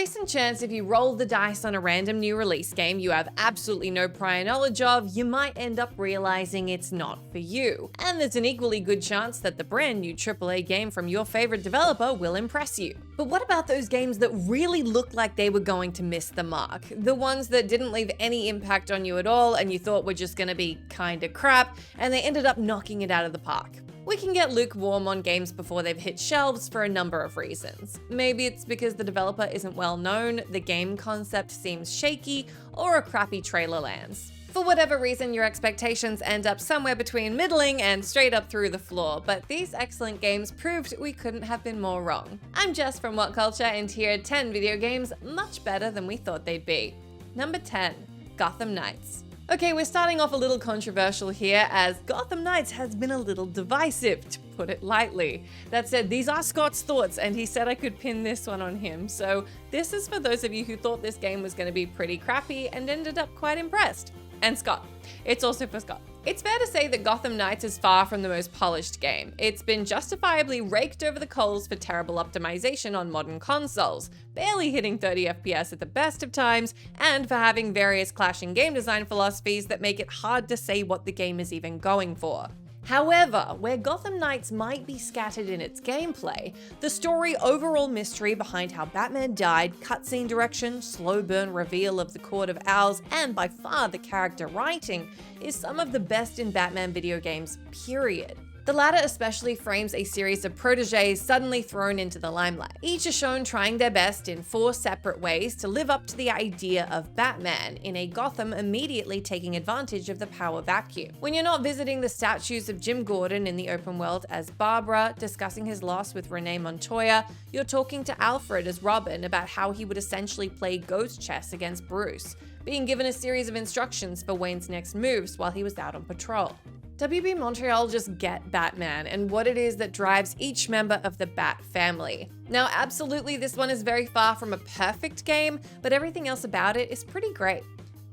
decent chance if you roll the dice on a random new release game you have absolutely no prior knowledge of, you might end up realizing it's not for you. And there's an equally good chance that the brand new AAA game from your favorite developer will impress you. But what about those games that really looked like they were going to miss the mark? The ones that didn't leave any impact on you at all and you thought were just gonna be kinda crap, and they ended up knocking it out of the park. We can get lukewarm on games before they've hit shelves for a number of reasons. Maybe it's because the developer isn't well known, the game concept seems shaky, or a crappy trailer lands. For whatever reason, your expectations end up somewhere between middling and straight up through the floor, but these excellent games proved we couldn't have been more wrong. I'm Jess from WhatCulture, and here are 10 video games much better than we thought they'd be. Number 10, Gotham Knights. Okay, we're starting off a little controversial here, as Gotham Knights has been a little divisive, to put it lightly. That said, these are Scott's thoughts, and he said I could pin this one on him, so this is for those of you who thought this game was going to be pretty crappy and ended up quite impressed. And Scott. It's also for Scott. It's fair to say that Gotham Knights is far from the most polished game. It's been justifiably raked over the coals for terrible optimization on modern consoles, barely hitting 30 FPS at the best of times, and for having various clashing game design philosophies that make it hard to say what the game is even going for. However, where Gotham Knights might be scattered in its gameplay, the story, overall mystery behind how Batman died, cutscene direction, slow burn reveal of the Court of Owls, and by far the character writing, is some of the best in Batman video games, period. The latter especially frames a series of protégés suddenly thrown into the limelight. Each are shown trying their best in 4 separate ways to live up to the idea of Batman, in a Gotham immediately taking advantage of the power vacuum. When you're not visiting the statues of Jim Gordon in the open world as Barbara, discussing his loss with Renee Montoya, you're talking to Alfred as Robin about how he would essentially play ghost chess against Bruce, being given a series of instructions for Wayne's next moves while he was out on patrol. WB Montreal just get Batman and what it is that drives each member of the Bat family. Now, absolutely, this one is very far from a perfect game, but everything else about it is pretty great.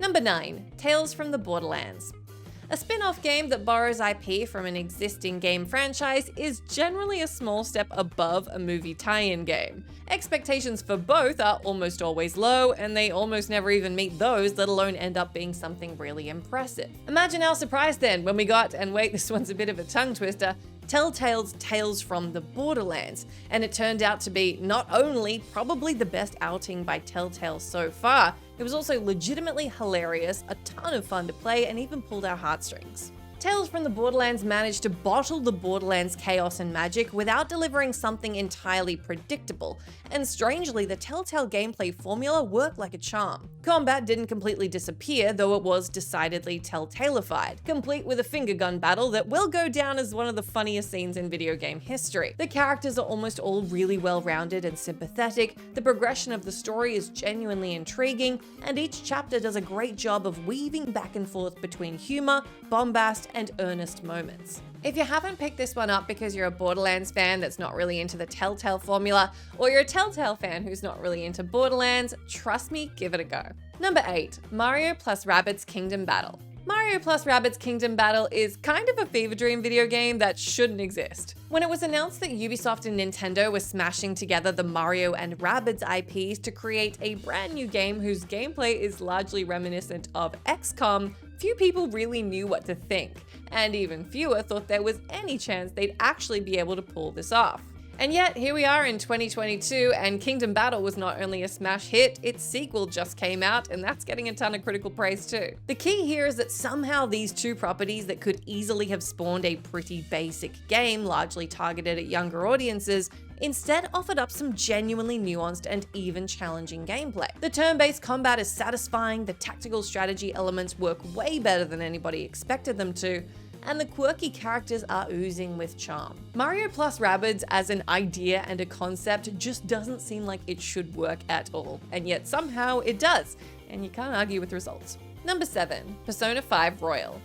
Number 9, Tales from the Borderlands. A spin-off game that borrows IP from an existing game franchise is generally a small step above a movie tie-in game. Expectations for both are almost always low, and they almost never even meet those, let alone end up being something really impressive. Imagine our surprise then when we got, and wait, this one's a bit of a tongue twister, Telltale's Tales from the Borderlands, and it turned out to be not only probably the best outing by Telltale so far, it was also legitimately hilarious, a ton of fun to play, and even pulled our heartstrings. Tales from the Borderlands managed to bottle the Borderlands chaos and magic without delivering something entirely predictable, and strangely, the Telltale gameplay formula worked like a charm. Combat didn't completely disappear, though it was decidedly Telltale-ified, complete with a finger gun battle that will go down as one of the funniest scenes in video game history. The characters are almost all really well-rounded and sympathetic, the progression of the story is genuinely intriguing, and each chapter does a great job of weaving back and forth between humor, bombast, and earnest moments. If you haven't picked this one up because you're a Borderlands fan that's not really into the Telltale formula, or you're a Telltale fan who's not really into Borderlands, trust me, give it a go. Number 8, Mario plus Rabbids Kingdom Battle. Mario plus Rabbids Kingdom Battle is kind of a fever dream video game that shouldn't exist. When it was announced that Ubisoft and Nintendo were smashing together the Mario and Rabbids IPs to create a brand new game whose gameplay is largely reminiscent of XCOM, few people really knew what to think, and even fewer thought there was any chance they'd actually be able to pull this off. And yet, here we are in 2022, and Kingdom Battle was not only a smash hit, its sequel just came out, and that's getting a ton of critical praise too. The key here is that somehow these two properties that could easily have spawned a pretty basic game, largely targeted at younger audiences, instead offered up some genuinely nuanced and even challenging gameplay. The turn-based combat is satisfying, the tactical strategy elements work way better than anybody expected them to, and the quirky characters are oozing with charm. Mario plus Rabbids as an idea and a concept just doesn't seem like it should work at all, and yet somehow it does, and you can't argue with results. Number 7, Persona 5 Royal.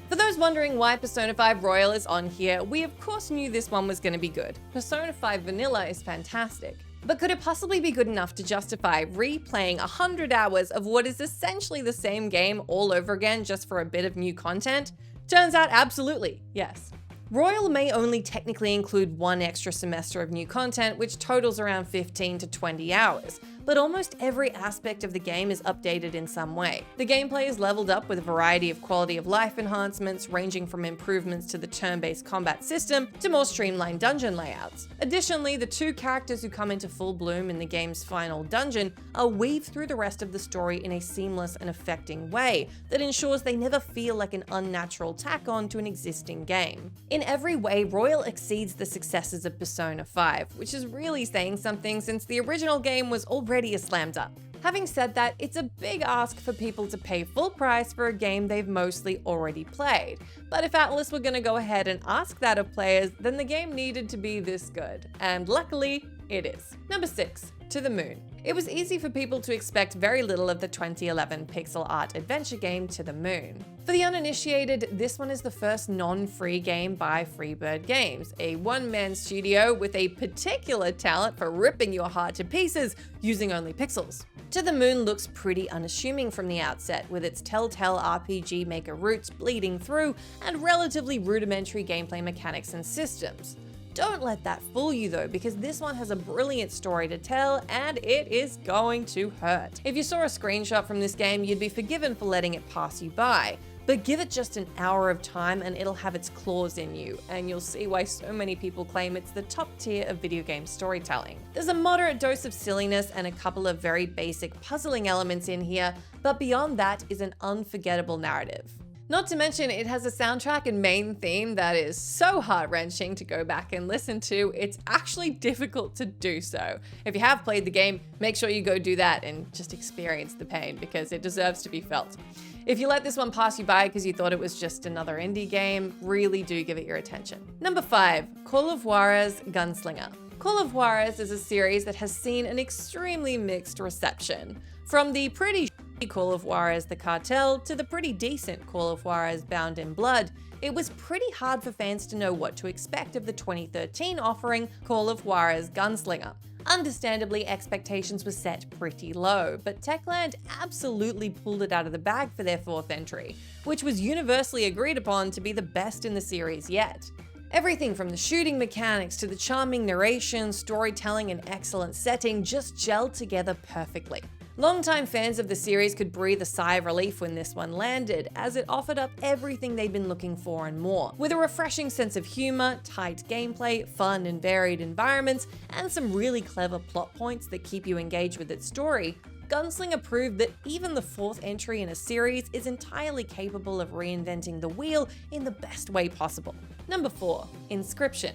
For those wondering why Persona 5 Royal is on here, we of course knew this one was going to be good. Persona 5 Vanilla is fantastic. But could it possibly be good enough to justify replaying 100 hours of what is essentially the same game all over again just for a bit of new content? Turns out absolutely, yes. Royal may only technically include one extra semester of new content, which totals around 15 to 20 hours, but almost every aspect of the game is updated in some way. The gameplay is leveled up with a variety of quality of life enhancements, ranging from improvements to the turn-based combat system to more streamlined dungeon layouts. Additionally, the two characters who come into full bloom in the game's final dungeon are weaved through the rest of the story in a seamless and affecting way that ensures they never feel like an unnatural tack-on to an existing game. In every way, Royal exceeds the successes of Persona 5, which is really saying something since the original game was already a slam dunk. Having said that, it's a big ask for people to pay full price for a game they've mostly already played. But if Atlus were gonna go ahead and ask that of players, then the game needed to be this good. And luckily, it is. Number 6. To the Moon. It was easy for people to expect very little of the 2011 pixel art adventure game To the Moon. For the uninitiated, this one is the first non-free game by Freebird Games, a one-man studio with a particular talent for ripping your heart to pieces using only pixels. To the Moon looks pretty unassuming from the outset, with its telltale RPG maker roots bleeding through and relatively rudimentary gameplay mechanics and systems. Don't let that fool you though, because this one has a brilliant story to tell and it is going to hurt. If you saw a screenshot from this game, you'd be forgiven for letting it pass you by. But give it just an hour of time and it'll have its claws in you, and you'll see why so many people claim it's the top tier of video game storytelling. There's a moderate dose of silliness and a couple of very basic puzzling elements in here, but beyond that is an unforgettable narrative. Not to mention, it has a soundtrack and main theme that is so heart-wrenching to go back and listen to, it's actually difficult to do so. If you have played the game, make sure you go do that and just experience the pain, because it deserves to be felt. If you let this one pass you by because you thought it was just another indie game, really do give it your attention. Number 5. Call of Juarez Gunslinger. Call of Juarez is a series that has seen an extremely mixed reception. From the pretty Call of Juarez The Cartel to the pretty decent Call of Juarez Bound in Blood, it was pretty hard for fans to know what to expect of the 2013 offering Call of Juarez Gunslinger. Understandably, expectations were set pretty low, but Techland absolutely pulled it out of the bag for their 4th entry, which was universally agreed upon to be the best in the series yet. Everything from the shooting mechanics to the charming narration, storytelling, and excellent setting just gelled together perfectly. Longtime fans of the series could breathe a sigh of relief when this one landed, as it offered up everything they'd been looking for and more. With a refreshing sense of humor, tight gameplay, fun and varied environments, and some really clever plot points that keep you engaged with its story, Gunslinger proved that even the 4th entry in a series is entirely capable of reinventing the wheel in the best way possible. Number 4. Inscryption.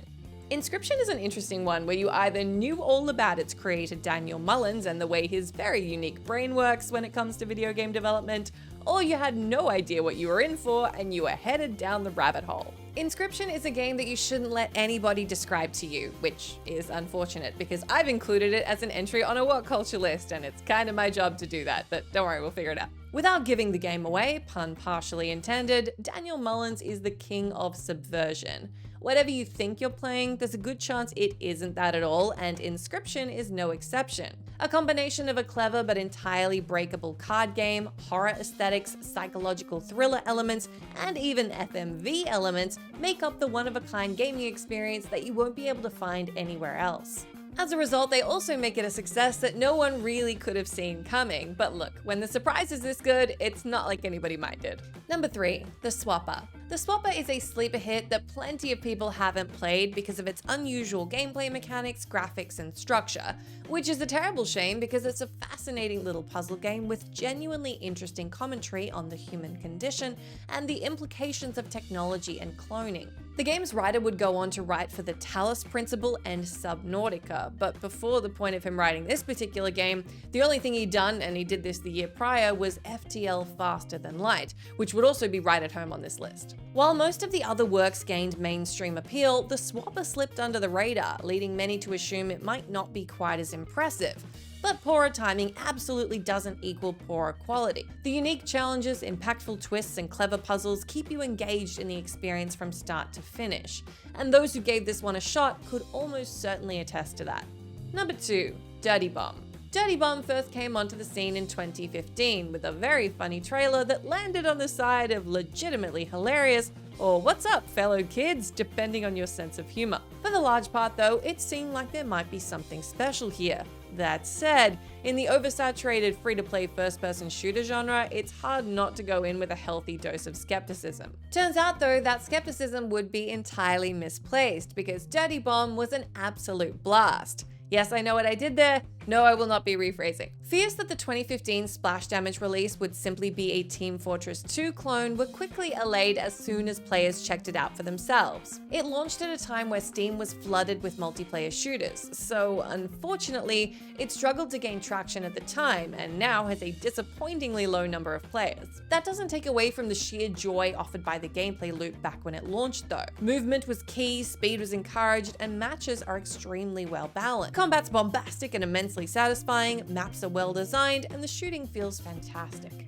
Inscryption is an interesting one where you either knew all about its creator Daniel Mullins and the way his very unique brain works when it comes to video game development, or you had no idea what you were in for and you were headed down the rabbit hole. Inscryption is a game that you shouldn't let anybody describe to you, which is unfortunate because I've included it as an entry on a WhatCulture list and it's kind of my job to do that, but don't worry, we'll figure it out. Without giving the game away, pun partially intended, Daniel Mullins is the king of subversion. Whatever you think you're playing, there's a good chance it isn't that at all, and Inscryption is no exception. A combination of a clever but entirely breakable card game, horror aesthetics, psychological thriller elements, and even FMV elements make up the one-of-a-kind gaming experience that you won't be able to find anywhere else. As a result, they also make it a success that no one really could have seen coming. But look, when the surprise is this good, it's not like anybody minded. Number 3. The Swapper. The Swapper is a sleeper hit that plenty of people haven't played because of its unusual gameplay mechanics, graphics, and structure, which is a terrible shame because it's a fascinating little puzzle game with genuinely interesting commentary on the human condition and the implications of technology and cloning. The game's writer would go on to write for the Talos Principle and Subnautica, but before the point of him writing this particular game, the only thing he'd done, and he did this the year prior, was FTL Faster Than Light, which would also be right at home on this list. While most of the other works gained mainstream appeal, the Swapper slipped under the radar, leading many to assume it might not be quite as impressive. But poorer timing absolutely doesn't equal poorer quality. The unique challenges, impactful twists, and clever puzzles keep you engaged in the experience from start to finish, and those who gave this one a shot could almost certainly attest to that. Number 2. Dirty Bomb. Dirty Bomb first came onto the scene in 2015 with a very funny trailer that landed on the side of legitimately hilarious, or what's up fellow kids, depending on your sense of humor. For the large part though, it seemed like there might be something special here. That said, in the oversaturated free-to-play first-person shooter genre, it's hard not to go in with a healthy dose of skepticism. Turns out though, that skepticism would be entirely misplaced, because Dirty Bomb was an absolute blast. Yes, I know what I did there. No, I will not be rephrasing. Fears that the 2015 Splash Damage release would simply be a Team Fortress 2 clone were quickly allayed as soon as players checked it out for themselves. It launched at a time where Steam was flooded with multiplayer shooters, so unfortunately, it struggled to gain traction at the time and now has a disappointingly low number of players. That doesn't take away from the sheer joy offered by the gameplay loop back when it launched though. Movement was key, speed was encouraged, and matches are extremely well balanced. Combat's bombastic and immensely satisfying, maps are well designed, and the shooting feels fantastic.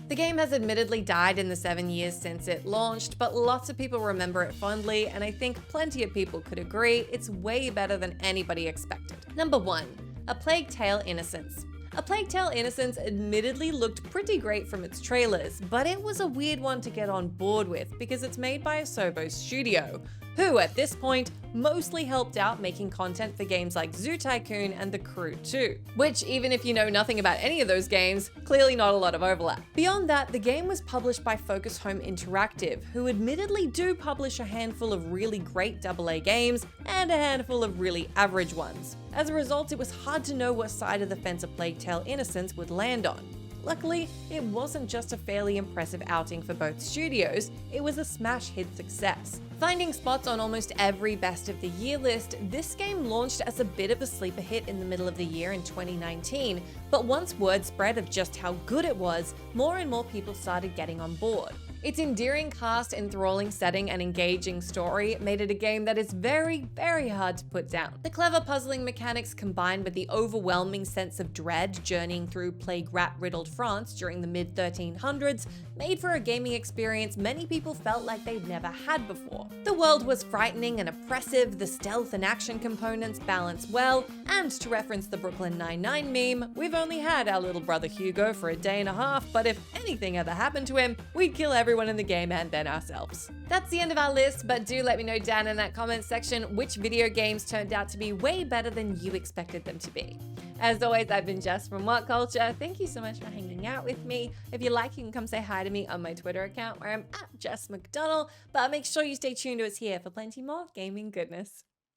The game has admittedly died in the 7 years since it launched, but lots of people remember it fondly, and I think plenty of people could agree it's way better than anybody expected. Number 1. A Plague Tale: Innocence. A Plague Tale: Innocence admittedly looked pretty great from its trailers, but it was a weird one to get on board with because it's made by Asobo Studio, who at this point mostly helped out making content for games like Zoo Tycoon and The Crew 2, which, even if you know nothing about any of those games, clearly not a lot of overlap. Beyond that, the game was published by Focus Home Interactive, who admittedly do publish a handful of really great AA games and a handful of really average ones. As a result, it was hard to know what side of the fence A Plague Tale: Innocence would land on. Luckily, it wasn't just a fairly impressive outing for both studios, it was a smash hit success. Finding spots on almost every best of the year list, this game launched as a bit of a sleeper hit in the middle of the year in 2019, but once word spread of just how good it was, more and more people started getting on board. Its endearing cast, enthralling setting, and engaging story made it a game that is very, very hard to put down. The clever puzzling mechanics combined with the overwhelming sense of dread journeying through plague rat-riddled France during the mid-1300s made for a gaming experience many people felt like they'd never had before. The world was frightening and oppressive, the stealth and action components balanced well, and to reference the Brooklyn Nine-Nine meme, we've only had our little brother Hugo for a day and a half, but if anything ever happened to him, we'd kill everyone in the game and then ourselves. That's the end of our list, but do let me know down in that comment section which video games turned out to be way better than you expected them to be. As always, I've been Jess from WhatCulture. Thank you so much for hanging out with me. If you like, you can come say hi to me on my Twitter account where I'm @JessMcDonald, but make sure you stay tuned to us here for plenty more gaming goodness.